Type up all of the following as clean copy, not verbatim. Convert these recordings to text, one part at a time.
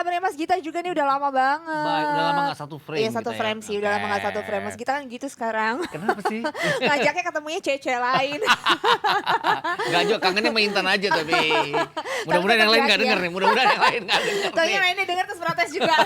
kabarnya Mas Gita juga nih? Udah lama banget. Baik, udah lama nggak satu frame Iya satu kita frame ya. sih, udah lama nggak satu frame. Mas Gita kan gitu sekarang. Kenapa sih? Ngajaknya ketemunya cewek lain. Nggak Jo, kangennya sama Intan aja tapi mudah-mudahan yang lain nggak denger nih. Mudah-mudahan yang lain nggak denger Taunya nih. lainnya denger terus protes juga.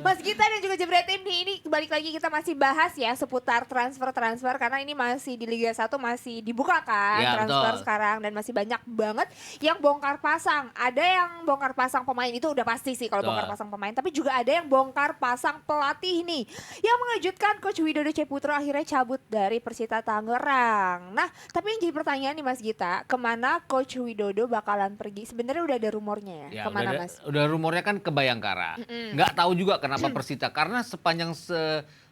Mas Gita dan juga Jebret Tim nih, ini balik lagi kita masih bahas ya seputar transfer karena ini masih di Liga 1 masih dibuka kan Ya, transfer betul. sekarang dan masih banyak banget yang bongkar pasang. Ada yang bongkar pasang pemain itu udah pasti sih kalau Betul. bongkar pasang pemain, tapi juga ada yang bongkar pasang pelatih nih. Yang mengejutkan Coach Widodo Ceputro akhirnya cabut dari Persita Tangerang. Nah, tapi yang jadi pertanyaan nih Mas Gita, kemana Coach Widodo bakalan pergi? Sebenarnya udah ada rumornya ya, Ya, kemana udah, Mas? udah rumornya kan ke Bayangkara. Nggak tahu juga kenapa Persita, karena sepanjang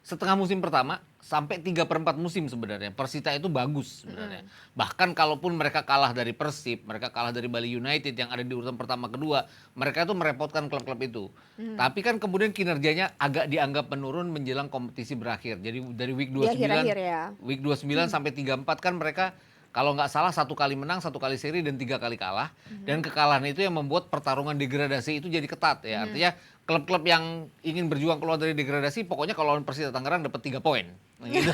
setengah musim pertama sampai 3/4 musim sebenarnya Persita itu bagus sebenarnya. Bahkan kalaupun mereka kalah dari Persib, mereka kalah dari Bali United yang ada di urutan pertama kedua, mereka itu merepotkan klub-klub itu. Tapi kan kemudian kinerjanya agak dianggap menurun menjelang kompetisi berakhir. Jadi dari week Di 29 akhir-akhir ya. week 29 sampai 34 kan mereka kalau nggak salah 1 kali menang, 1 kali seri dan 3 kali kalah. Dan kekalahan itu yang membuat pertarungan degradasi itu jadi ketat ya. Artinya klub-klub yang ingin berjuang keluar dari degradasi pokoknya kalau lawan Persita Tangerang dapat 3 poin. Gitu.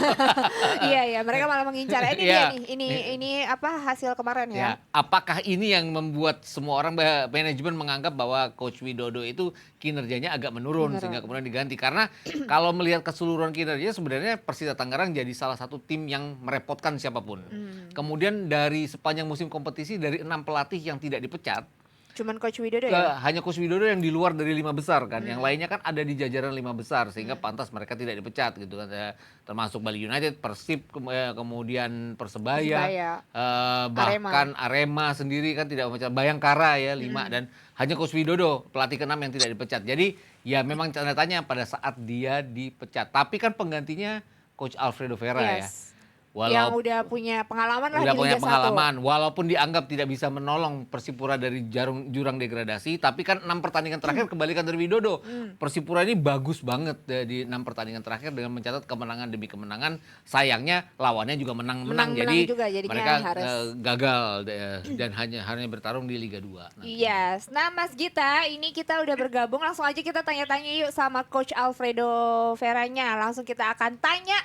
Iya, mereka malah mengincar. Ini Iya. dia nih, ini apa hasil kemarin ya? Ya, apakah ini yang membuat semua orang manajemen menganggap bahwa Coach Widodo itu kinerjanya agak menurun sehingga kemudian diganti? Karena kalau melihat keseluruhan kinerjanya sebenarnya Persita Tangerang jadi salah satu tim yang merepotkan siapapun. Kemudian dari sepanjang musim kompetisi dari 6 pelatih yang tidak dipecat, Cuman Coach Widodo ya? hanya Coach Widodo yang di luar dari 5 besar kan, yang lainnya kan ada di jajaran 5 besar sehingga pantas mereka tidak dipecat gitu kan. Termasuk Bali United, Persib, kemudian Persebaya, bahkan Arema sendiri kan tidak dipecat, Bayangkara ya 5 dan hanya Coach Widodo pelatih ke-6 yang tidak dipecat. Jadi ya memang tanda tanya pada saat dia dipecat. Tapi kan penggantinya Coach Alfredo Vera ya. Yang udah punya pengalaman lah udah di punya Liga 1. pengalaman, walaupun dianggap tidak bisa menolong Persipura dari jurang degradasi, tapi kan 6 pertandingan terakhir kebalikan dari Widodo. Persipura ini bagus banget di 6 pertandingan terakhir dengan mencatat kemenangan demi kemenangan. Sayangnya lawannya juga menang-menang, jadi juga, jadinya mereka harus gagal dan hanya bertarung di Liga 2. nanti. Yes, nah Mas Gita, ini kita udah bergabung, langsung aja kita tanya-tanya yuk sama Coach Alfredo Veranya. Langsung kita akan tanya,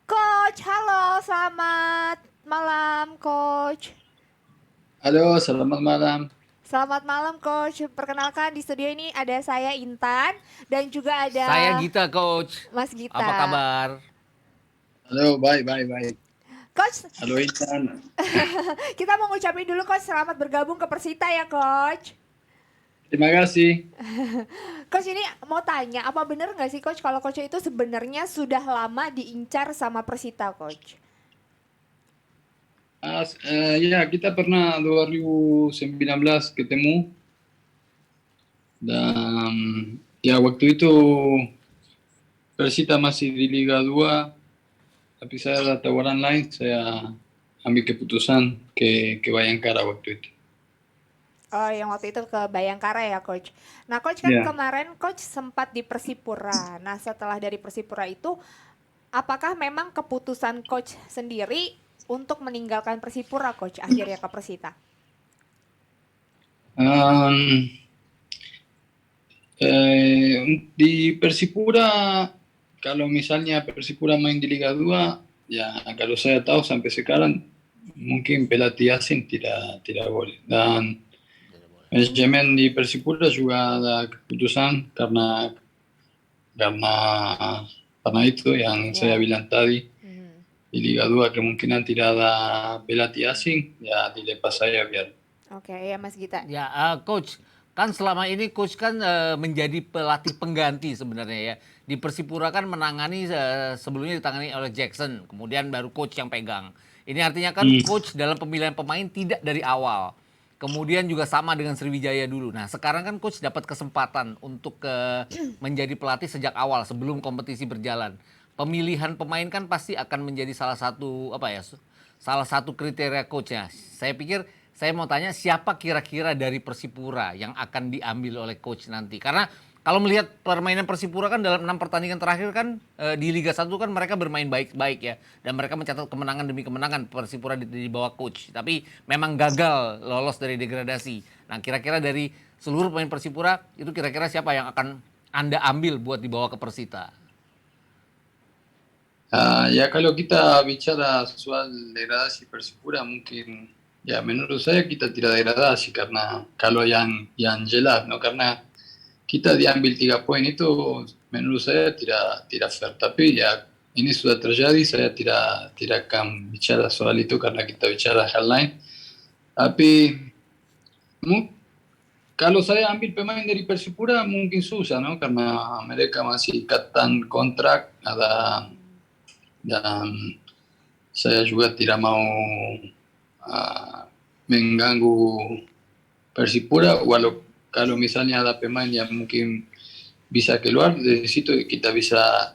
Coach, halo, selamat malam Coach. Halo, selamat malam. Selamat malam Coach, perkenalkan di studio ini ada saya Intan dan juga ada Saya Gita Coach, Mas Gita. apa kabar? Halo, baik. Coach, Halo Intan. kita mau ngucapin dulu Coach selamat bergabung ke Persita ya Coach. Terima kasih. Coach ini mau tanya, apa bener nggak sih Coach kalau Coach itu sebenarnya sudah lama diincar sama Persita Coach? Ya, kita pernah 2019 ketemu. Dan ya waktu itu Persita masih di Liga 2. Tapi saya ada tawaran lain, saya ambil keputusan ke Bayangkara waktu itu. Oh, yang waktu itu ke Bayangkara ya, Coach. Nah, Coach kan kemarin Coach sempat di Persipura. Nah, setelah dari Persipura itu, apakah memang keputusan Coach sendiri untuk meninggalkan Persipura, Coach, akhirnya ke Persita? Di Persipura, kalau misalnya Persipura main di Liga 2, ya kalau saya tahu sampai sekarang mungkin pelatih asing tidak boleh. Dan manajemen di Persipura juga ada keputusan karena itu yang saya bilang tadi. Di Liga 2 kemungkinan tidak ada pelatih asing, ya dilepas saya biar. Oke, ya Mas Gita. Ya, Coach, kan selama ini Coach kan menjadi pelatih pengganti sebenarnya ya. Di Persipura kan menangani sebelumnya ditangani oleh Jackson, kemudian baru Coach yang pegang. Ini artinya kan Coach dalam pemilihan pemain tidak dari awal. Kemudian juga sama dengan Sriwijaya dulu. Nah, sekarang kan Coach dapat kesempatan untuk menjadi pelatih sejak awal sebelum kompetisi berjalan. Pemilihan pemain kan pasti akan menjadi salah satu kriteria Coach-nya. Saya pikir saya mau tanya siapa kira-kira dari Persipura yang akan diambil oleh Coach nanti. Karena kalau melihat permainan Persipura kan dalam 6 pertandingan terakhir kan di Liga 1 kan mereka bermain baik-baik ya. Dan mereka mencatat kemenangan demi kemenangan Persipura di bawah Coach. Tapi memang gagal lolos dari degradasi. Nah, kira-kira dari seluruh pemain Persipura itu kira-kira siapa yang akan Anda ambil buat dibawa ke Persita? Ya kalau kita bicara soal degradasi Persipura mungkin ya menurut saya kita tidak degradasi karena kalau yang jelas no karena kita diambil 3 poin itu menurut saya tidak fair tapi ya ini sudah terjadi saya tidak akan bicara soal itu karena kita bicara hal lain tapi mu- kalau saya ambil pemain dari Persipura mungkin susah no karena mereka masih ikatan kontrak ada dan saya juga tidak mau mengganggu Persipura walau kalau misalnya ada pemain yang mungkin bisa keluar dari situ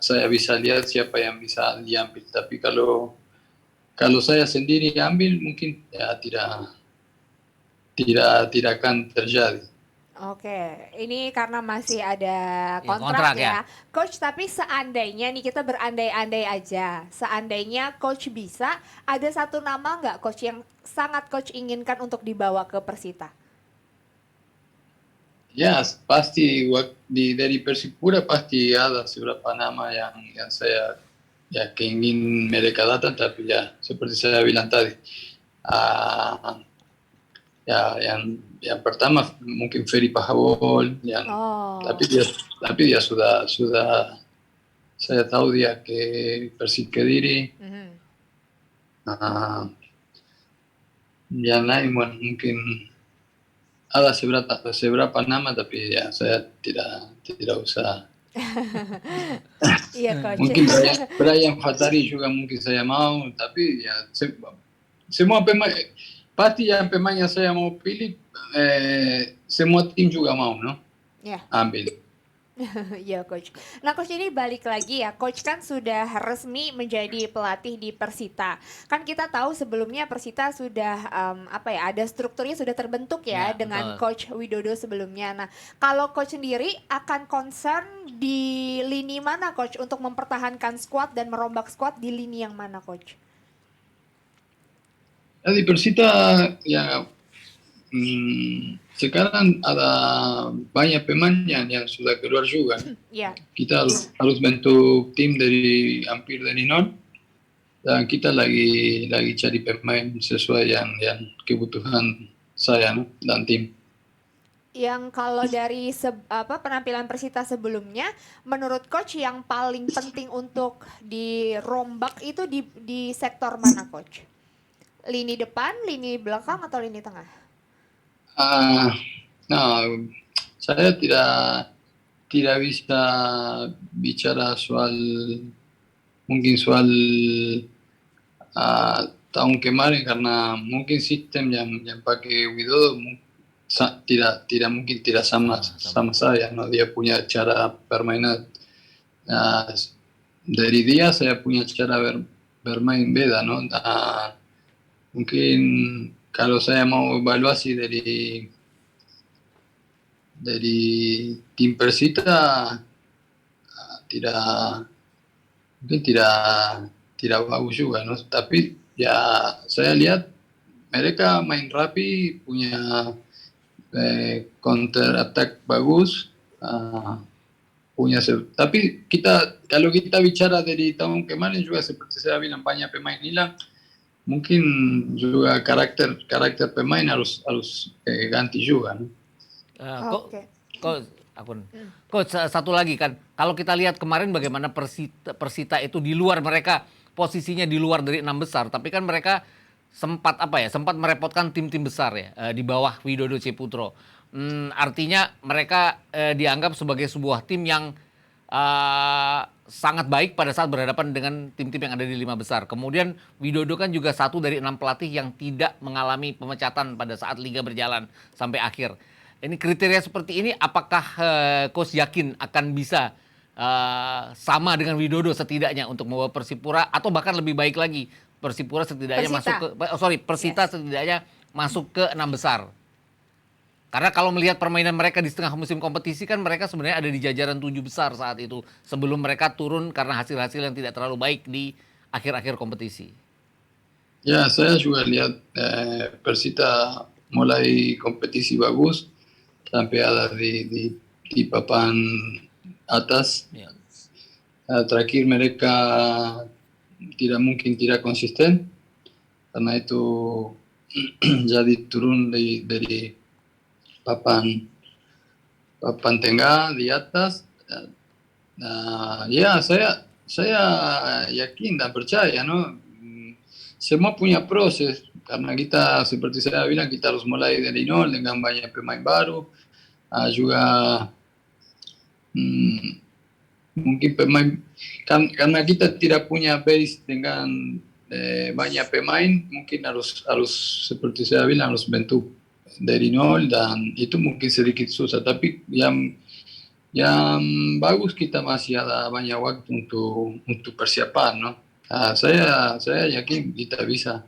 saya bisa lihat siapa yang bisa diambil tapi kalau saya sendiri ambil mungkin ya tidak akan terjadi. Oke, ini karena masih ada Ya, kontrak kontrak ya. ya. Coach, tapi seandainya nih kita berandai-andai aja. Seandainya coach bisa, ada satu nama nggak coach yang sangat coach inginkan untuk dibawa ke Persita? Ya pasti dari Persipura pasti ada beberapa nama yang saya ya keingin mereka datang tapi ya seperti saya bilang tadi ah, ya yang pertama mungkin Ferry Pahabol yang Oh, tapi dia sudah saya tahu dia ke Persik Kediri mhm. ah, yang lain mungkin ada beberapa nama tapi ya saya tidak usah Iya coach. mungkin Brian Fatari juga mungkin saya mau tapi ya semua pemain pasti yang pemain yang saya mau pilih semua tim juga mau no Ya. ambil. Iya coach. Nah coach ini balik lagi ya, coach kan sudah resmi menjadi pelatih di Persita. Kan kita tahu sebelumnya Persita sudah apa ya, ada strukturnya sudah terbentuk ya Ya, dengan betul. coach Widodo sebelumnya. Nah kalau coach sendiri akan concern di lini mana coach untuk mempertahankan squad dan merombak squad di lini yang mana coach? Jadi Persita ya sekarang ada banyak pemain yang sudah keluar juga. Ya. Kita harus bentuk tim dari hampir dari nol dan kita lagi cari pemain sesuai yang kebutuhan saya no, dan tim. Yang kalau dari penampilan Persita sebelumnya, menurut coach yang paling penting untuk dirombak itu di sektor mana coach? Lini depan, lini belakang atau lini tengah? Nah, saya tidak bisa bicara mungkin soal tahun kemarin karena mungkin sistem yang pakai Widodo tidak mungkin tidak sama saya no dia punya cara permainan nah, dari dia saya punya cara bermain beda no mungkin kalau saya mau evaluasi dari tim Persita tidak mungkin tidak bagus juga no tapi ya saya lihat mereka main rapi punya counter attack bagus tapi kalau kita bicara dari tahun kemarin juga seperti saya bilang banyak pemain hilang mungkin juga karakter pemain harus ganti juga no? Oke. Coach, satu lagi kan, kalau kita lihat kemarin bagaimana Persita itu di luar mereka posisinya di luar dari 6 besar, tapi kan mereka sempat merepotkan tim-tim besar ya di bawah Widodo Ceputro. Artinya mereka dianggap sebagai sebuah tim yang sangat baik pada saat berhadapan dengan tim-tim yang ada di 5 besar. Kemudian Widodo kan juga satu dari 6 pelatih yang tidak mengalami pemecatan pada saat liga berjalan sampai akhir. Ini kriteria seperti ini, apakah coach yakin akan bisa sama dengan Widodo setidaknya untuk membawa Persipura atau bahkan lebih baik lagi Persipura setidaknya Persita setidaknya masuk ke 6 besar. Karena kalau melihat permainan mereka di setengah musim kompetisi kan mereka sebenarnya ada di jajaran 7 besar saat itu sebelum mereka turun karena hasil-hasil yang tidak terlalu baik di akhir-akhir kompetisi. Ya, saya juga lihat Persita mulai kompetisi bagus sampai ada di papan atas. Ya. Terakhir mereka tidak konsisten, karena itu jadi turun dari papan tengah di atas. Nah, ya saya yakin dan percaya, no. Semua punya proses, karena kita seperti saya bilang kita harus mulai dari nol dengan banyak pemain baru. Juga mungkin pemain karena kita tidak punya base dengan banyak pemain, mungkin harus seperti saya bilang harus bentuk dari nol, dan itu mungkin sedikit susah, tapi yang bagus kita masih ada banyak waktu untuk persiapan, no. Saya yakin kita bisa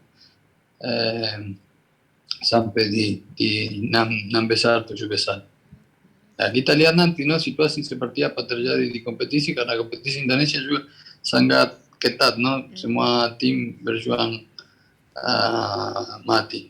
sampai di 6 besar, 7 besar. Nah, kita lihat nanti, no, situasi seperti apa terjadi di kompetisi, karena kompetisi Indonesia juga sangat ketat, no. Semua tim berjuang mati.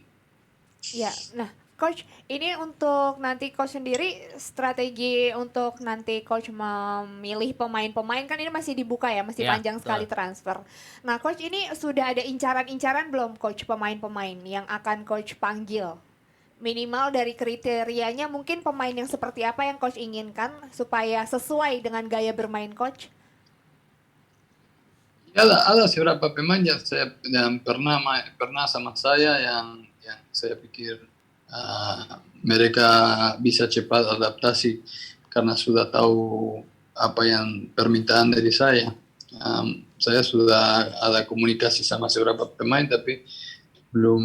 Ya, nah Coach, ini untuk nanti Coach sendiri strategi untuk nanti Coach memilih pemain-pemain kan ini masih dibuka ya, masih Ya, panjang sekali transfer. Nah Coach, ini sudah ada incaran-incaran belum Coach pemain-pemain yang akan Coach panggil? Minimal dari kriterianya mungkin pemain yang seperti apa yang Coach inginkan supaya sesuai dengan gaya bermain Coach? Ya, ada beberapa pemain yang pernah sama saya yang saya pikir mereka bisa cepat adaptasi karena sudah tahu apa yang permintaan dari saya. Saya sudah ada komunikasi sama beberapa pemain, tapi belum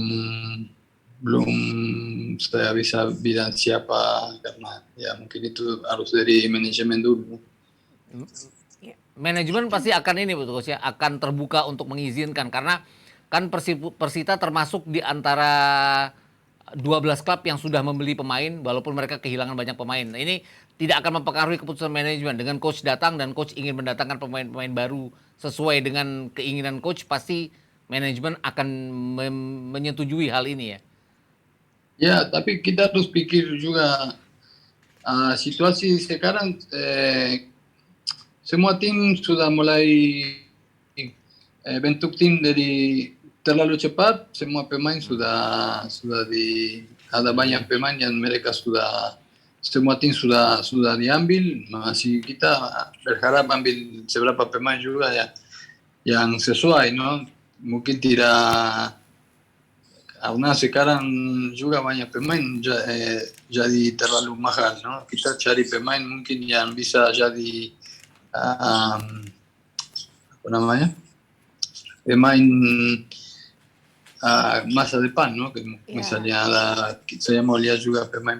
saya bisa bilang siapa, karena ya mungkin itu harus dari manajemen dulu. Manajemen pasti akan ini betul Coach ya, akan terbuka untuk mengizinkan, karena kan Persita termasuk di antara 12 klub yang sudah membeli pemain walaupun mereka kehilangan banyak pemain. Nah, ini tidak akan mempengaruhi keputusan manajemen. Dengan coach datang dan coach ingin mendatangkan pemain-pemain baru sesuai dengan keinginan coach, pasti manajemen akan menyetujui hal ini ya. Ya, tapi kita harus pikir juga situasi sekarang, semua tim sudah mulai bentuk tim dari terlalu cepat. Semua pemain sudah ada banyak pemain yang mereka semua tim sudah diambil. Masih kita berharap ambil beberapa pemain juga yang sesuai, no. Mungkin tidak, karena sekarang juga banyak pemain jadi terlalu mahal, no. Kita cari pemain mungkin yang bisa jadi apa namanya, pemain masa depan, no. Misalnya saya mau lihat juga pemain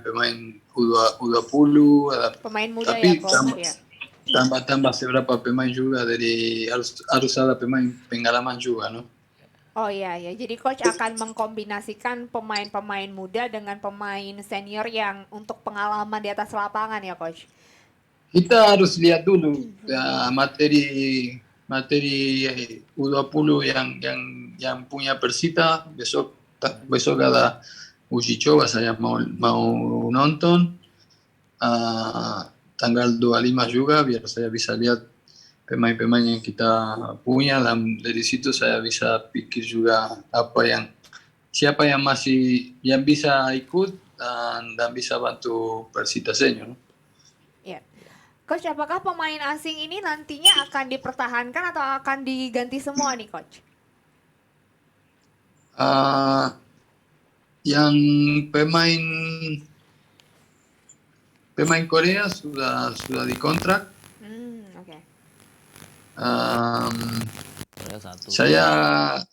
U20, pemain muda tapi ya Coach ya. tambah beberapa pemain juga, dari harus ada pemain pengalaman juga, no. Oh iya ya, jadi coach akan mengkombinasikan pemain-pemain muda dengan pemain senior yang untuk pengalaman di atas lapangan ya coach. Kita harus lihat dulu materi U20 yang punya Persita. Besok ada uji coba, saya mau nonton tanggal 25 juga, biar saya bisa lihat pemain-pemain yang kita punya, dan dari situ saya bisa pikir juga siapa yang bisa ikut dan bisa bantu Persita senior. Ya. Coach, apakah pemain asing ini nantinya akan dipertahankan atau akan diganti semua nih coach? Yang pemain Korea sudah dikontrak. Okay.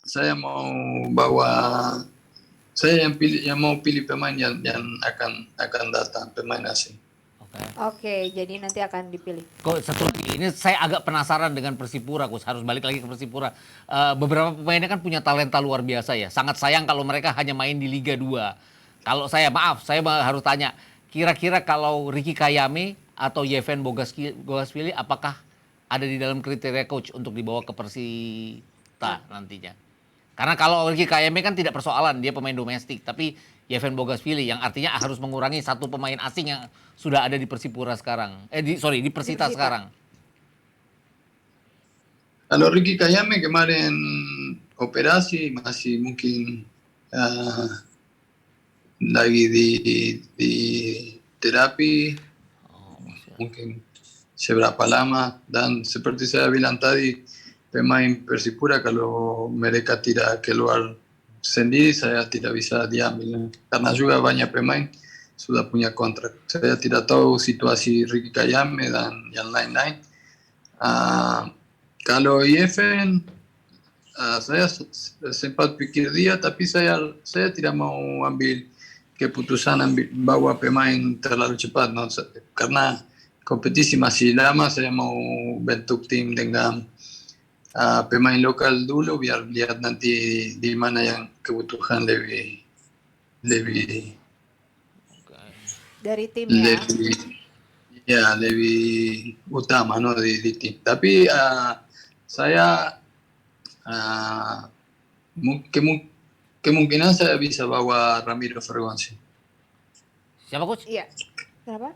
Saya mau bawa, saya yang mau pilih pemain yang akan datang, pemain asing. Oke, jadi nanti akan dipilih. Kok satu lagi, ini saya agak penasaran dengan Persipura, Coach. Harus balik lagi ke Persipura. Beberapa pemainnya kan punya talenta luar biasa ya. Sangat sayang kalau mereka hanya main di Liga 2. Kalau saya harus tanya, kira-kira kalau Ricky Kayame atau Yeven Bogasvili apakah ada di dalam kriteria coach untuk dibawa ke Persita nantinya? Karena kalau Ricky Kayame kan tidak persoalan, dia pemain domestik, tapi Yevan Bogasvili yang artinya harus mengurangi satu pemain asing yang sudah ada di Persipura sekarang. Di Persita sekarang. Kalau Ricky Kayame kemarin operasi masih mungkin lagi di terapi, mungkin seberapa lama, dan seperti saya bilang tadi, pemain Persipura kalau mereka tidak keluar sendiri saya tidak bisa diambil karena juga banyak pemain sudah punya kontrak. Saya tidak tahu situasi Ricky Kayame dan yang lain-lain. Kalau Yeven, saya sempat pikir dia, tapi saya tidak mau ambil keputusan bawa pemain terlalu cepat, no? Karena kompetisi masih lama. Saya mau bentuk tim dengan pemain lokal dulu biar lihat nanti di mana yang kebutuhan lebih dari tim ya. Lebih utama, no, di tim. Tapi saya kemungkinan saya bisa bawa Ramiro Fregonsi. Siapa coach? Iya. Kenapa?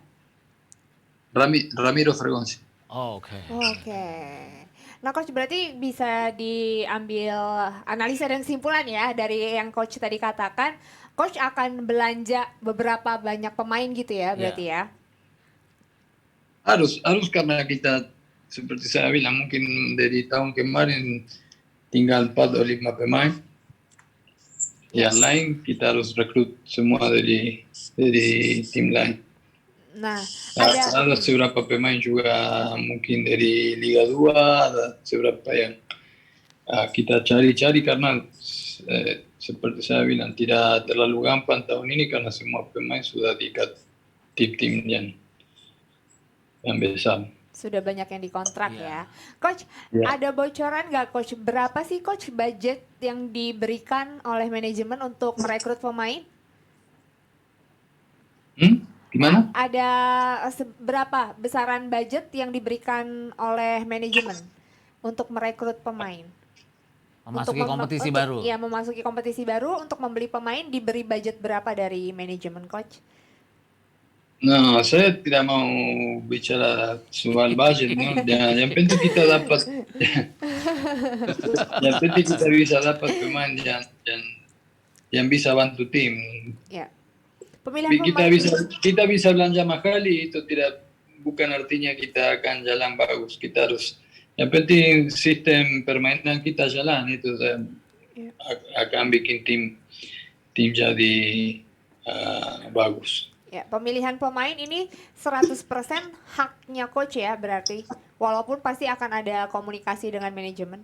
Ramiro Fregonsi. Oh, oke. Nah coach, berarti bisa diambil analisa dan kesimpulan ya dari yang coach tadi katakan, coach akan belanja beberapa banyak pemain gitu ya berarti ya? Harus karena kita seperti saya bilang mungkin dari tahun kemarin tinggal 4 atau 5 pemain. Yang lain kita harus rekrut semua dari tim lain. Nah, ada beberapa pemain juga mungkin dari Liga 2, ada beberapa yang kita cari karena seperti saya bilang tidak terlalu gampang tahun ini karena semua pemain sudah diikat tim-tim yang besar. Sudah banyak yang dikontrak ya. Coach, ada bocoran nggak Coach? Berapa sih Coach budget yang diberikan oleh manajemen untuk merekrut pemain? Gimana? Ada berapa besaran budget yang diberikan oleh manajemen untuk merekrut pemain? Memasuki kompetisi baru. Iya, memasuki kompetisi baru untuk membeli pemain diberi budget berapa dari manajemen Coach? No, saya tidak mau bicara soal budget, no. Yang penting kita dapat, yang penting kita bisa dapat pemain yang bisa bantu tim. Ya. Pemilihan pemain. Kita bisa belanja mahal, itu bukan artinya kita akan jalan bagus. Kita harus, yang penting sistem permainan kita jalan, itu akan bikin tim jadi bagus. Ya, pemilihan pemain ini 100% haknya coach ya berarti. Walaupun pasti akan ada komunikasi dengan manajemen.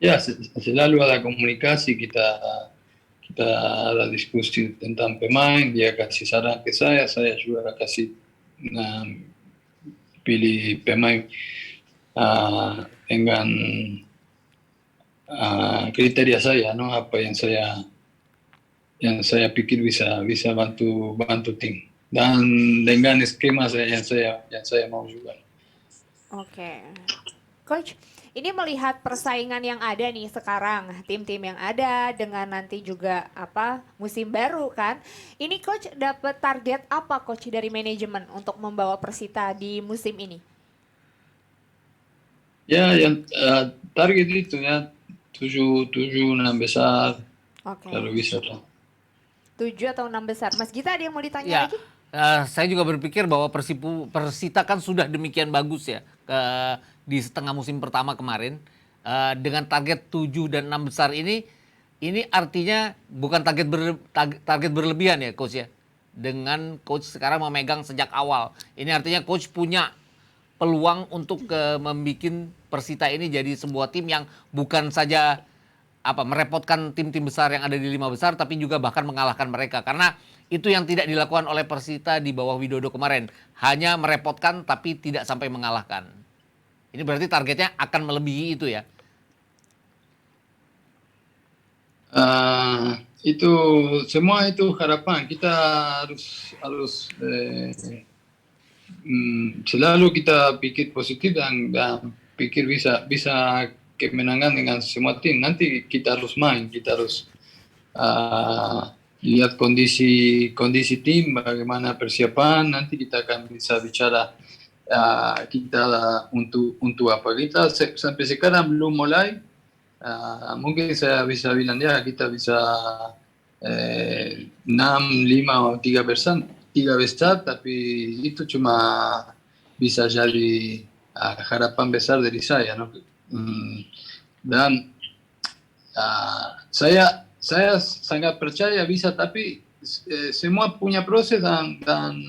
Ya, selalu ada komunikasi, kita ada diskusi tentang pemain, dia kasih saran ke saya juga kasih pilih pemain dengan kriteria saya, no, apa yang saya pikir bisa bantu tim dan dengan skema yang saya mau juga. Oke. Coach, ini melihat persaingan yang ada nih sekarang, tim-tim yang ada dengan nanti juga musim baru kan. Ini coach dapat target apa coach dari manajemen untuk membawa Persita di musim ini? Ya, yang target itu ya 7 6 besar. Oke. Kalau bisa. 7 atau 6 besar. Mas Gita ada yang mau ditanya lagi? Saya juga berpikir bahwa Persita kan sudah demikian bagus ya di setengah musim pertama kemarin. Dengan target 7 dan 6 besar ini artinya bukan target berlebihan ya coach ya. Dengan coach sekarang memegang sejak awal. Ini artinya coach punya peluang untuk membuat Persita ini jadi sebuah tim yang bukan saja merepotkan tim-tim besar yang ada di 5 besar, tapi juga bahkan mengalahkan mereka. Karena itu yang tidak dilakukan oleh Persita di bawah Widodo kemarin. Hanya merepotkan tapi tidak sampai mengalahkan. Ini berarti targetnya akan melebihi itu ya? Itu semua itu harapan. Kita harus selalu kita pikir positif dan pikir bisa kemenangan dengan semua tim. Nanti kita harus main, kita harus lihat kondisi tim, bagaimana persiapan. Nanti kita akan bisa bicara kita untuk apa. Kita sampai sekarang belum mulai. Mungkin saya bisa bilang ya kita bisa 6, 5 o 3 besar, tapi itu cuma bisa jadi harapan besar dari saya, no? Dan saya sangat percaya bisa, tapi semua punya proses dan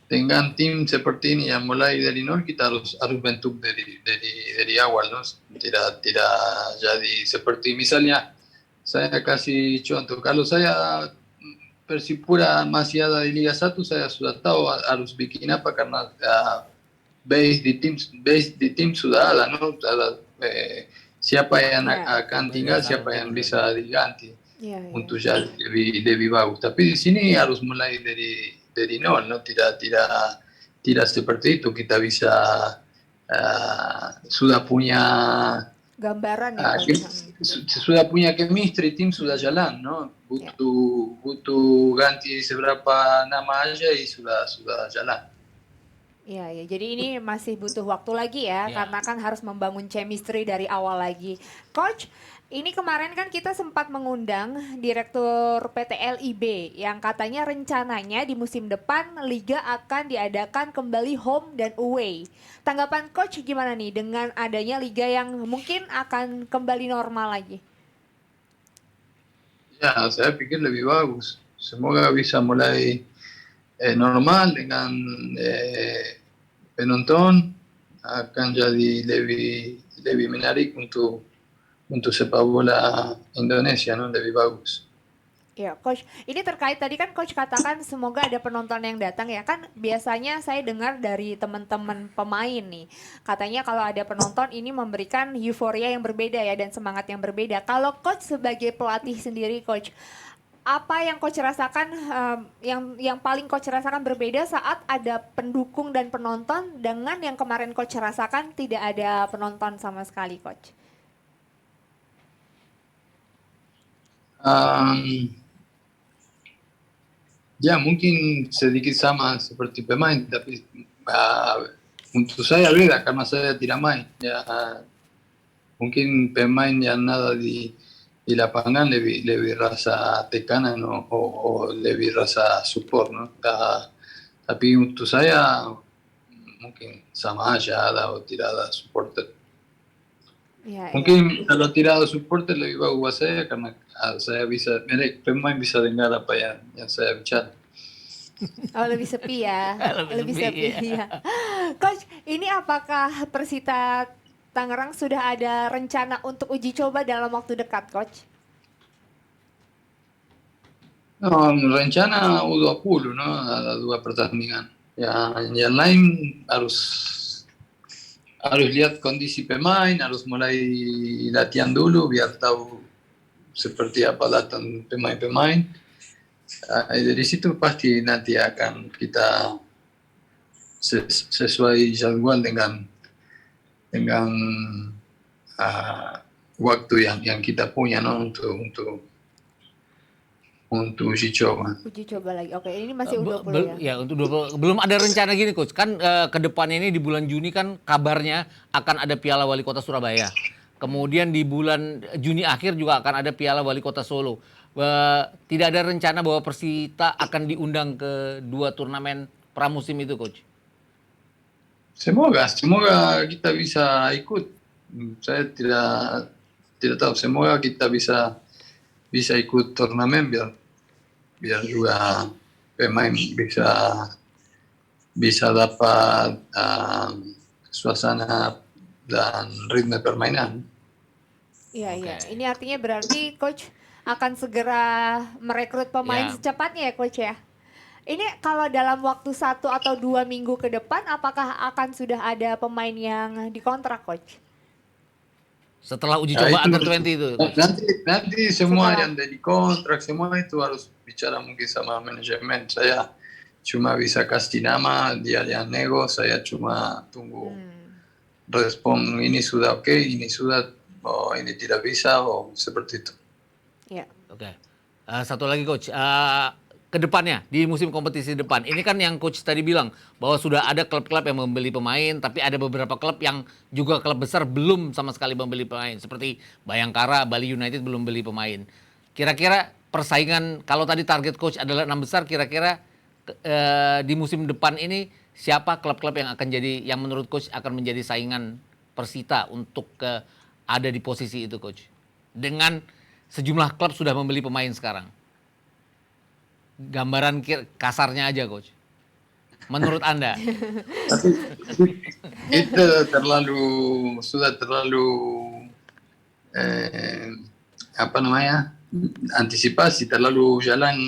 dengan tim seperti ini yang mulai dari nol, kita harus bentuk dari awal, no? Tidak jadi seperti misalnya saya kasih contoh, kalau saya Persipura masih ada di Liga 1, saya sudah tahu harus bikin apa, karena base di tim sudah ada, no? Ada, siapa yang akan tinggal, siapa yang bisa diganti untuk jadi lebih bagus. Tapi di sini harus mulai dari nol, no? Tidak seperti itu. Kita bisa sudah punya gambaran ya, sudah punya chemistry, tim sudah jalan, no? Butuh ganti seberapa nama aja, sudah jalan. Iya, jadi ini masih butuh waktu lagi ya, karena kan harus membangun chemistry dari awal lagi. Coach, ini kemarin kan kita sempat mengundang Direktur PT LIB yang katanya rencananya di musim depan Liga akan diadakan kembali home dan away. Tanggapan Coach gimana nih dengan adanya Liga yang mungkin akan kembali normal lagi? Ya, saya pikir lebih bagus. Semoga bisa mulai normal dengan penonton, akan jadi lebih menarik untuk sepak bola Indonesia, no? Lebih bagus. Ya, Coach. Ini terkait tadi kan Coach katakan semoga ada penonton yang datang ya. Kan biasanya saya dengar dari teman-teman pemain nih. Katanya kalau ada penonton ini memberikan euforia yang berbeda ya dan semangat yang berbeda. Kalau Coach sebagai pelatih sendiri, Coach, apa yang Coach rasakan, yang paling Coach rasakan berbeda saat ada pendukung dan penonton dengan yang kemarin Coach rasakan tidak ada penonton sama sekali, Coach? Ya, mungkin sedikit sama seperti pemain, tapi untuk saya beda karena saya tidak main. Ya, mungkin pemain yang nada di lapangan lebih rasa tekanan o lebih rasa support, no? Tapi untuk saya mungkin sama aja, ada o tidak ada supporter. Mungkin kalau tidak ada supporter lebih bagus buat saya, karena saya bisa, pemain bisa dengar apa yang saya bicara. Oh, lebih sepi ya. lebih sepi ya. Coach, ini apakah Persita Tangerang sudah ada rencana untuk uji coba dalam waktu dekat, Coach? No, rencana U20, no? Ada 2 pertandingan. Yang lain harus lihat kondisi pemain, harus mulai latihan dulu biar tahu seperti apa datang pemain-pemain. Dari situ pasti nanti akan kita sesuai jadwal dengan waktu yang kita punya, no? Untuk uji coba. Uji coba lagi. Oke, ini masih U20 ya? Ya, untuk 20. Belum ada rencana gini, Coach. Kan ke depannya ini di bulan Juni kan kabarnya akan ada Piala Wali Kota Surabaya. Kemudian di bulan Juni akhir juga akan ada Piala Wali Kota Solo. Tidak ada rencana bahwa Persita akan diundang ke 2 turnamen pramusim itu, Coach? Semoga kita bisa ikut. Saya tidak tahu. Semoga kita bisa ikut turnamen biar juga pemain bisa dapat suasana dan ritme permainan. Iya. Ini artinya berarti Coach akan segera merekrut pemain secepatnya ya, Coach ya? Ini kalau dalam waktu 1 atau 2 minggu ke depan, apakah akan sudah ada pemain yang dikontrak, Coach? Setelah uji coba Under 20 itu. Nanti semua yang dari kontrak, semua itu harus bicara mungkin sama manajemen. Saya cuma bisa kasih nama, dia yang nego, saya cuma tunggu respon ini sudah oke, ini sudah, oh ini tidak bisa, oh seperti itu. Ya. Oke. Satu lagi coach, ke depannya di musim kompetisi depan. Ini kan yang coach tadi bilang bahwa sudah ada klub-klub yang membeli pemain, tapi ada beberapa klub yang juga klub besar belum sama sekali membeli pemain. Seperti Bayangkara, Bali United belum beli pemain. Kira-kira persaingan, kalau tadi target coach adalah 6 besar, kira-kira di musim depan ini siapa klub-klub yang akan jadi, yang menurut coach akan menjadi saingan Persita untuk ada di posisi itu coach? Dengan sejumlah klub sudah membeli pemain sekarang. Gambaran kasarnya aja coach. Menurut Anda? Tapi itu sudah terlalu apa namanya, antisipasi, terlalu jalan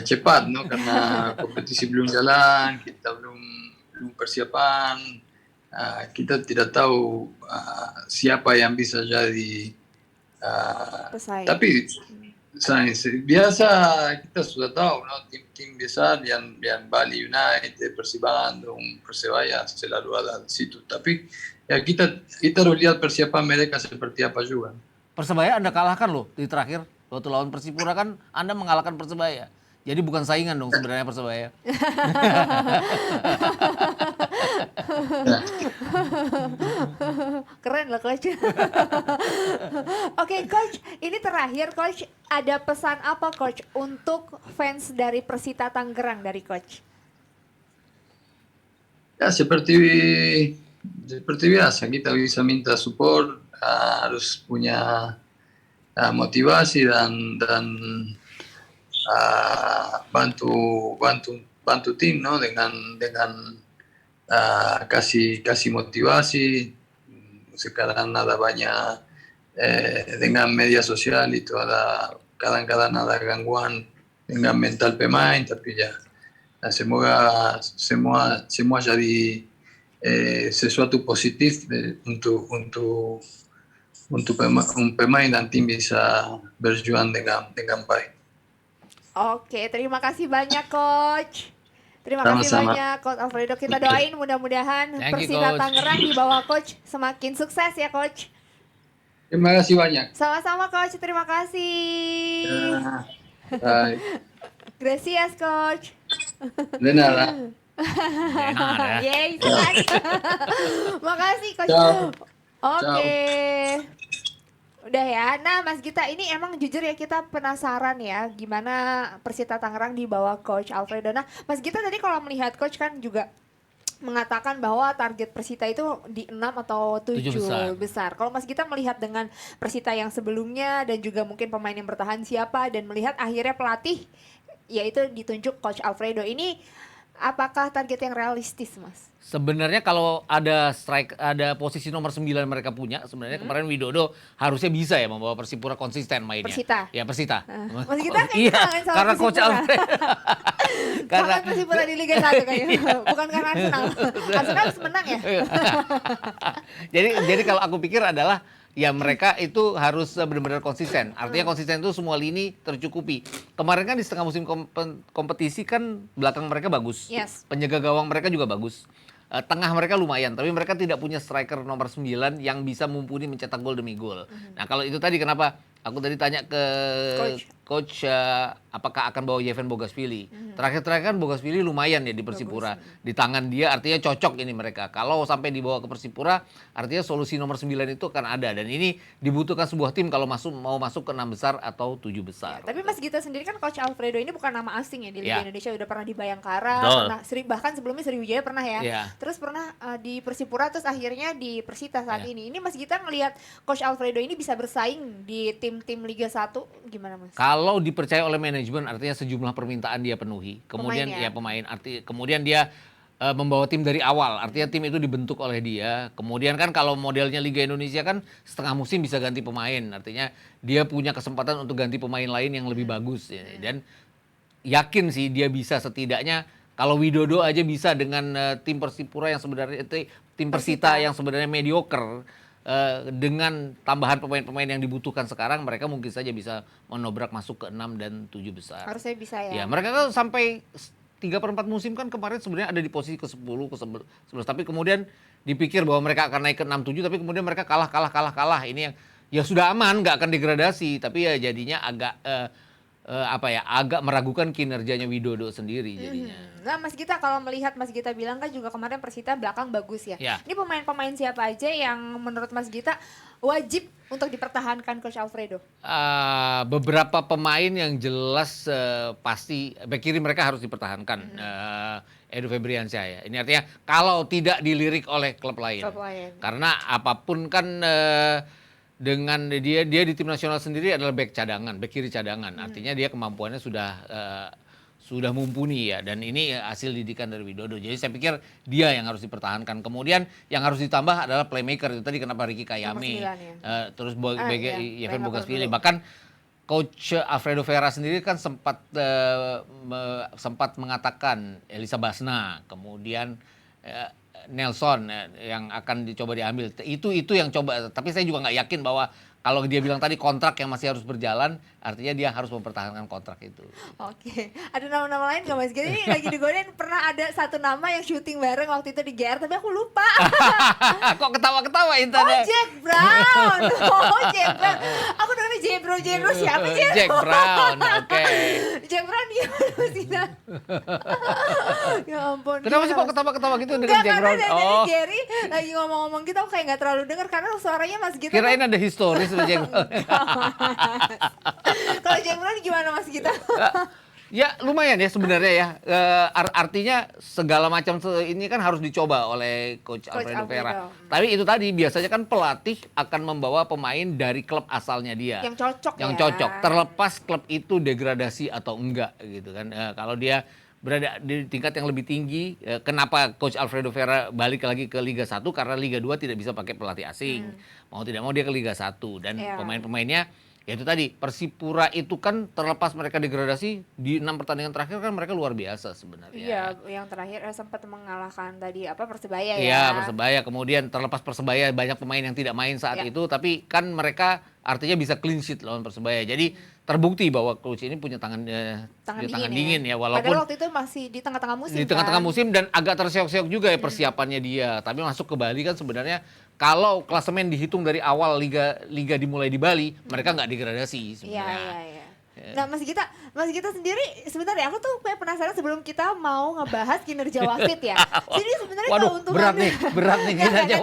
cepat, no? Karena kompetisi belum jalan, kita belum persiapan, kita tidak tahu siapa yang bisa jadi. Tapi biasa kita sudah tahu, no? Tim-tim besar yang Bali United, Persib Bandung, Persebaya selalu ada di situ. Tapi ya kita harus lihat persiapan mereka seperti apa juga. Persebaya Anda kalahkan loh di terakhir waktu lawan Persipura, kan Anda mengalahkan Persebaya. Jadi bukan saingan dong sebenarnya Persebaya. Keren loh coach. Oke coach, ini terakhir coach, ada pesan apa coach untuk fans dari Persita Tangerang dari coach? Ya seperti biasa, kita bisa minta support, harus punya motivasi dan bantu tim, no? dengan kasih motivasi. Sekarang ada banyak dengan media sosial itu, ada kadang-kadang ada gangguan dengan mental pemain, tapi ya semoga semua jadi sesuatu positif untuk un pemain dan tim bisa berjuang dengan baik. Oke, terima kasih banyak coach. Terima kasih banyak Coach Alfredo. Kita doain mudah-mudahan Persita Tangerang di bawah coach semakin sukses ya coach. Terima kasih banyak. Sama-sama coach, terima kasih. Bye. Gracias coach. De nada. Yeay, makasih coach. Oke. Udah ya. Nah, Mas Gita, ini emang jujur ya kita penasaran ya gimana Persita Tangerang di bawah Coach Alfredo. Nah, Mas Gita tadi kalau melihat Coach kan juga mengatakan bahwa target Persita itu di 6 atau 7 besar. Kalau Mas Gita melihat dengan Persita yang sebelumnya dan juga mungkin pemain yang bertahan siapa, dan melihat akhirnya pelatih yaitu ditunjuk Coach Alfredo ini, apakah target yang realistis, Mas? Sebenarnya kalau ada posisi nomor 9 mereka punya, sebenarnya kemarin Widodo harusnya bisa ya membawa Persipura konsisten mainnya. Persita. Ya Persita. Mas Gita iya, karena Coach Alfred. Karena Persipura di Liga 1 kayaknya. Bukan karena Arsenal. Arsenal harus menang ya. jadi kalau aku pikir adalah ya mereka itu harus benar-benar konsisten. Artinya konsisten itu semua lini tercukupi. Kemarin kan di setengah musim kompetisi kan belakang mereka bagus. Yes. Penjaga gawang mereka juga bagus. Tengah mereka lumayan, tapi mereka tidak punya striker nomor 9 yang bisa mumpuni mencetak gol demi gol. Nah, kalau itu tadi kenapa aku tadi tanya ke coach apakah akan bawa Yeven Bogasvili. Terakhir kan Bogasvili lumayan ya di Persipura. Di tangan dia artinya cocok ini mereka. Kalau sampai dibawa ke Persipura artinya solusi nomor 9 itu akan ada, dan ini dibutuhkan sebuah tim kalau mau masuk ke 6 besar atau 7 besar. Ya, tapi Mas Gita sendiri kan Coach Alfredo ini bukan nama asing ya di Liga Indonesia, udah pernah di Bayangkara, bahkan sebelumnya Sriwijaya pernah ya. Terus pernah di Persipura, terus akhirnya di Persita saat ini. Ini Mas Gita ngelihat Coach Alfredo ini bisa bersaing di tim-tim Liga 1 gimana, Mas? Kalau dipercaya oleh manajemen artinya sejumlah permintaan dia penuhi. Kemudian pemain kemudian dia membawa tim dari awal, artinya tim itu dibentuk oleh dia. Kemudian kan kalau modelnya Liga Indonesia kan setengah musim bisa ganti pemain, artinya dia punya kesempatan untuk ganti pemain lain yang lebih bagus ya. Dan yakin sih dia bisa, setidaknya kalau Widodo aja bisa dengan tim Persipura yang sebenarnya tim Persita yang sebenarnya mediocre, dengan tambahan pemain-pemain yang dibutuhkan sekarang, mereka mungkin saja bisa menobrak masuk ke 6 dan 7 besar. Harusnya bisa ya. Ya, mereka kan sampai 3/4 musim kan kemarin sebenarnya ada di posisi ke-10, ke-11. Tapi kemudian dipikir bahwa mereka akan naik ke 6-7, tapi kemudian mereka kalah. Ini yang ya sudah aman, nggak akan degradasi. Tapi ya jadinya agak agak meragukan kinerjanya Widodo sendiri jadinya. Nah, Mas Gita, kalau melihat Mas Gita bilang kan juga kemarin Persita belakang bagus ya. Ya. Ini pemain-pemain siapa aja yang menurut Mas Gita wajib untuk dipertahankan Coach Alfredo? Beberapa pemain yang jelas pasti bek kiri mereka harus dipertahankan. Edu Febriansyah ya. Ini artinya kalau tidak dilirik oleh klub lain. Karena apapun kan dengan dia di tim nasional sendiri adalah bek cadangan, bek kiri cadangan. Artinya dia kemampuannya sudah mumpuni ya, dan ini hasil didikan dari Widodo. Jadi saya pikir dia yang harus dipertahankan. Kemudian yang harus ditambah adalah playmaker. Itu tadi kenapa Ricky Kayame, terus Yeven Bogasvili. Bahkan Coach Alfredo Vera sendiri kan sempat mengatakan Elisa Basna, kemudian Nelson yang akan dicoba diambil. Itu yang coba. Tapi saya juga nggak yakin bahwa kalau dia bilang tadi kontrak yang masih harus berjalan, artinya dia harus mempertahankan kontrak itu. Oke. Ada nama-nama lain nggak Mas Gita? Ini lagi digodain, pernah ada satu nama yang syuting bareng waktu itu di GR, tapi aku lupa. Kok ketawa-ketawa Intan? Oh, Jack Brown. Oh, Jack Brown. Aku dengarnya Jebro siapa sih? Jack Brown, oke. Jack Brown gimana Mas Gita? Ya ampun. Kenapa sih kok ketawa-ketawa gitu dengan Jack Brown? Oh. Jerry lagi ngomong-ngomong gitu, aku kayak nggak terlalu dengar karena suaranya Mas Gita. Kirain ada historis sama Jack Brown. Kalau Jack Brown gimana Mas Gita? Ya lumayan ya sebenarnya ya. Artinya segala macam ini kan harus dicoba oleh Coach Alfredo Vera. Tapi itu tadi biasanya kan pelatih akan membawa pemain dari klub asalnya dia. Yang cocok Yang ya. cocok. Terlepas klub itu degradasi atau enggak gitu kan. Kalau dia berada di tingkat yang lebih tinggi, kenapa Coach Alfredo Vera balik lagi ke Liga 1? Karena Liga 2 tidak bisa pakai pelatih asing. Mau tidak mau dia ke Liga 1. Dan pemain-pemainnya, ya itu tadi, Persipura itu kan terlepas mereka degradasi, di 6 pertandingan terakhir kan mereka luar biasa sebenarnya. Iya, yang terakhir sempat mengalahkan tadi Persebaya ya. Iya, Persebaya. Kemudian terlepas Persebaya banyak pemain yang tidak main saat itu, tapi kan mereka artinya bisa clean sheet lawan Persebaya. Jadi terbukti bahwa coach ini punya tangan dingin ya, walaupun padahal waktu itu masih di tengah-tengah musim. Di tengah-tengah musim dan agak terseok-seok juga ya persiapannya dia. Tapi masuk ke Bali kan sebenarnya kalau klasemen dihitung dari awal liga dimulai di Bali, mereka nggak degradasi sebenarnya. Iya. Nah Mas Gita sendiri sebentar ya, aku tuh kayak penasaran sebelum kita mau ngebahas kinerja wasit ya. Jadi sebenarnya keuntungan berat nih kinerja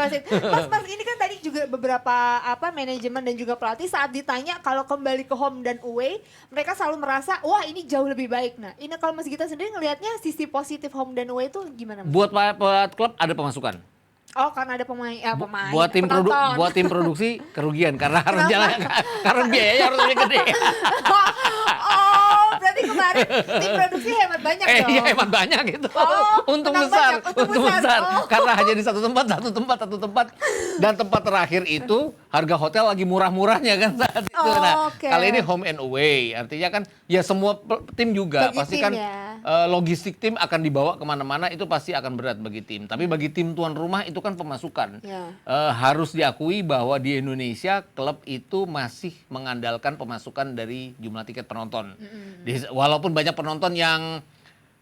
wasit. Mas ini kan tadi juga beberapa manajemen dan juga pelatih saat ditanya kalau kembali ke home dan away, mereka selalu merasa wah ini jauh lebih baik. Nah ini kalau Mas Gita sendiri ngelihatnya sisi positif home dan away itu gimana Mas? Buat klub ada pemasukan. Oh karena ada pemain buat tim produksi kerugian karena harus jalan karena biayanya harus lebih gede. Oh berarti kemarin tim produksi hemat banyak dong. Iya hemat banyak gitu. Untung besar. Karena hanya di satu tempat dan tempat terakhir itu harga hotel lagi murah-murahnya kan saat itu. Kali ini home and away artinya kan ya semua tim juga pasti kan logistik tim akan dibawa kemana-mana, itu pasti akan berat bagi tim. Tapi bagi tim tuan rumah itu kan pemasukan. Harus diakui bahwa di Indonesia klub itu masih mengandalkan pemasukan dari jumlah tiket penonton. Walaupun banyak penonton yang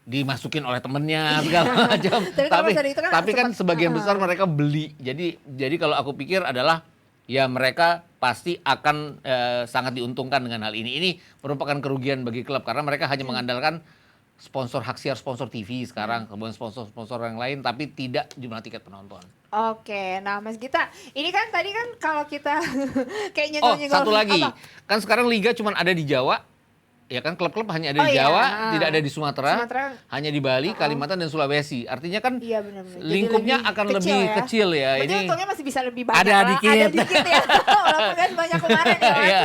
dimasukin oleh temennya segala macam. Tapi kan sebagian besar mereka beli. Jadi kalau aku pikir adalah ya mereka pasti akan sangat diuntungkan dengan hal ini. Ini merupakan kerugian bagi klub karena mereka hanya mengandalkan sponsor hak siar, sponsor TV sekarang, kemudian sponsor yang lain, tapi tidak jumlah tiket penonton. Oke, nah Mas Gita, ini kan tadi kan kalau kita kayak nyenggol-nyenggol. Satu lagi, kan sekarang liga cuma ada di Jawa, ya kan klub-klub hanya ada di Jawa, tidak ada di Sumatera, hanya di Bali, Kalimantan dan Sulawesi. Artinya kan lingkupnya akan lebih kecil ya. Ini untungnya masih bisa lebih banyak. Ada dikit ya. Walaupun kan banyak kemarin ya.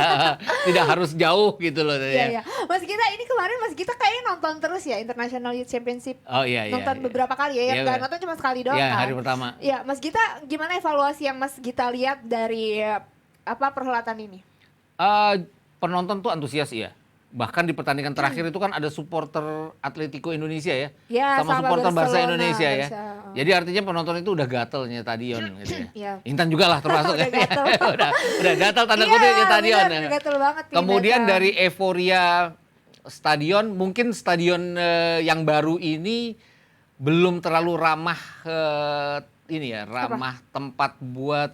Tidak harus jauh gitu loh. Iya. Mas Gita, ini kemarin Mas Gita kayaknya nonton terus ya International Youth Championship. Oh iya. Nonton beberapa kali ya. Nggak nonton cuma sekali doang kan. Iya, hari pertama. Iya, Mas Gita gimana evaluasi yang Mas Gita lihat dari perhelatan ini? Penonton tuh antusias ya. Bahkan di pertandingan terakhir itu kan ada supporter Atletico Indonesia ya, sama supporter Barca Indonesia ya. Jadi artinya penonton itu udah gatalnya Stadion gitu ya. Intan juga lah termasuk ya. Udah gatal tanda kutip ya Stadion. Gatal banget. Kemudian dari euforia stadion mungkin stadion yang baru ini belum terlalu ramah ramah tempat buat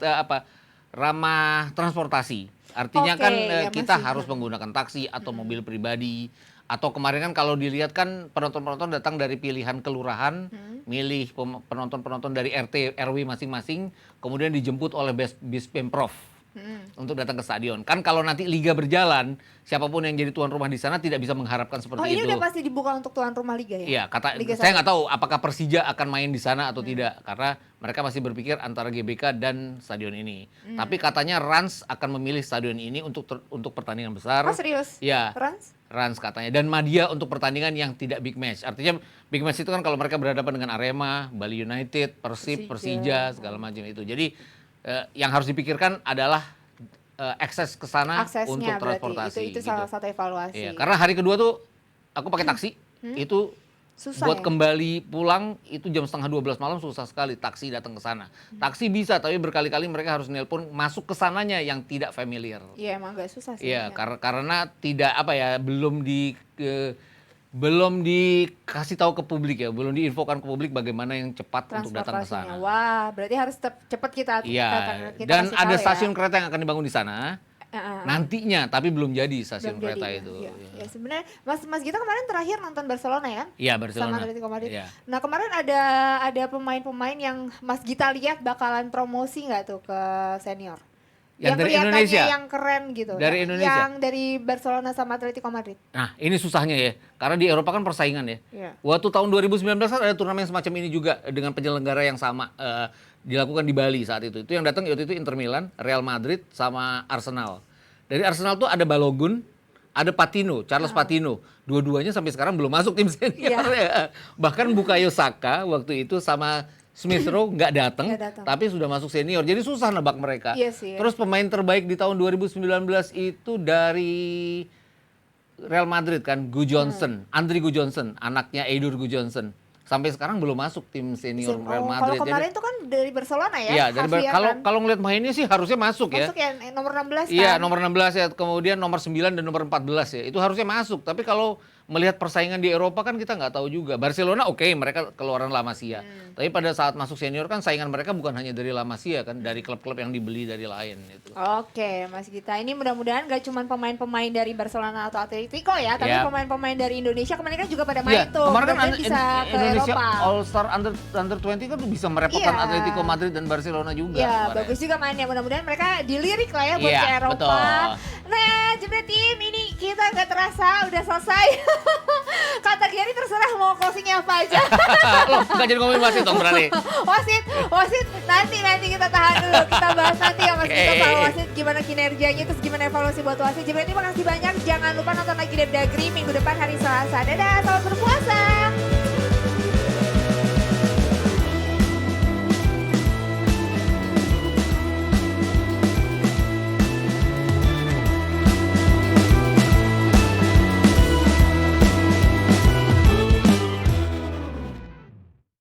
ramah transportasi. Artinya Oke, kan ya kita masih. harus menggunakan taksi atau mobil pribadi. Atau kemarin kan kalau dilihat kan penonton-penonton datang dari pilihan kelurahan, milih penonton-penonton dari RT RW masing-masing, kemudian dijemput oleh bis Pemprov untuk datang ke stadion. Kan kalau nanti liga berjalan, siapapun yang jadi tuan rumah di sana tidak bisa mengharapkan seperti Oh, ini itu. udah pasti dibuka untuk tuan rumah liga ya? Iya, Liga saya 1. nggak tahu apakah Persija akan main di sana atau tidak, karena mereka masih berpikir antara GBK dan stadion ini. Tapi katanya Rans akan memilih stadion ini untuk pertandingan besar. Oh, serius? Iya. Rans? Rans katanya, dan Madia untuk pertandingan yang tidak big match. Artinya big match itu kan kalau mereka berhadapan dengan Arema, Bali United, Persija, segala macam itu. Jadi yang harus dipikirkan adalah akses ke sana Aksesnya untuk berarti transportasi. itu gitu. salah satu evaluasi. Iya, karena hari kedua tuh aku pakai taksi, itu Susah buat ya? kembali pulang itu jam 11:30 malam susah sekali taksi datang ke sana. Taksi bisa, tapi berkali-kali mereka harus nelpon masuk ke sananya yang tidak familiar. Iya, emang agak susah sih. Iya, ya. karena tidak belum dikasih tahu ke publik ya, belum diinfokan ke publik bagaimana yang cepat untuk datang ke Transportasinya. sana. Wah, berarti harus cepat kita Iya, kita dan kasih ada tahu ya. stasiun kereta yang akan dibangun di sana nantinya, tapi belum jadi stasiun Belum kereta jadi, itu. ya. Ya, sebenarnya Mas Gita kemarin terakhir nonton Barcelona ya? Iya, Sama Barcelona. Atletico Madrid. Iya. Nah, kemarin ada pemain-pemain yang Mas Gita lihat bakalan promosi nggak tuh ke senior? Yang dari kelihatannya Indonesia? yang keren gitu. Dari Indonesia? Yang dari Barcelona sama Atletico Madrid. Nah, ini susahnya ya, karena di Eropa kan persaingan ya. Iya. Waktu tahun 2019 kan ada turnamen semacam ini juga dengan penyelenggara yang sama dilakukan di Bali saat itu. Itu yang datang waktu itu Inter Milan, Real Madrid sama Arsenal. Dari Arsenal tuh ada Balogun, ada Patino, Charles Patino. Dua-duanya sampai sekarang belum masuk tim senior ya. Bahkan Bukayo Saka waktu itu sama Smith Rowe nggak datang, Nggak datang. tapi sudah masuk senior. Jadi susah nebak mereka. Iya sih, ya. Terus pemain terbaik di tahun 2019 itu dari Real Madrid kan, Gu Johnson, Andri Gu Johnson, anaknya Eidur Gu Johnson. Sampai sekarang belum masuk tim senior Real Madrid. Kalau kemarin tuh kan dari Barcelona ya? Iya, Javier kalau kan? kalau ngelihat mainnya sih harusnya masuk ya. Masuk ya nomor 16 kan? Iya, nomor 16 ya, kemudian nomor 9 dan nomor 14 ya. Itu harusnya masuk. Tapi kalau melihat persaingan di Eropa kan kita nggak tahu juga. Barcelona oke, mereka keluaran La Masia. Tapi pada saat masuk senior kan saingan mereka bukan hanya dari La Masia kan, dari klub-klub yang dibeli dari lain itu. Oke, Mas Gita. Ini mudah-mudahan gak cuma pemain-pemain dari Barcelona atau Atletico ya, tapi Yap. pemain-pemain dari Indonesia kemarin kan juga pada Iya, main tuh. kemarin kan Mudah-mudahan bisa ke Indonesia Eropa. All Star under 20 kan bisa merepotkan Iya. Atletico Madrid dan Barcelona juga. Ya, kemarin. bagus juga mainnya. Mudah-mudahan mereka dilirik lah ya buat Iya, ke Eropa. betul. Nah, Jebret Tim, ini kita gak terasa udah selesai. Kata Gary terserah mau closingnya apa aja. Loh, nggak jadi ngomongin wasit dong berarti. wasit nanti kita tahan dulu. Kita bahas nanti ya Mas Gita Oke. soal wasit, gimana kinerjanya, terus gimana evaluasi buat wasit. Jebret Tim, makasih banyak. Jangan lupa nonton lagi Debdagri minggu depan hari Selasa. Dadah, selamat berpuasa.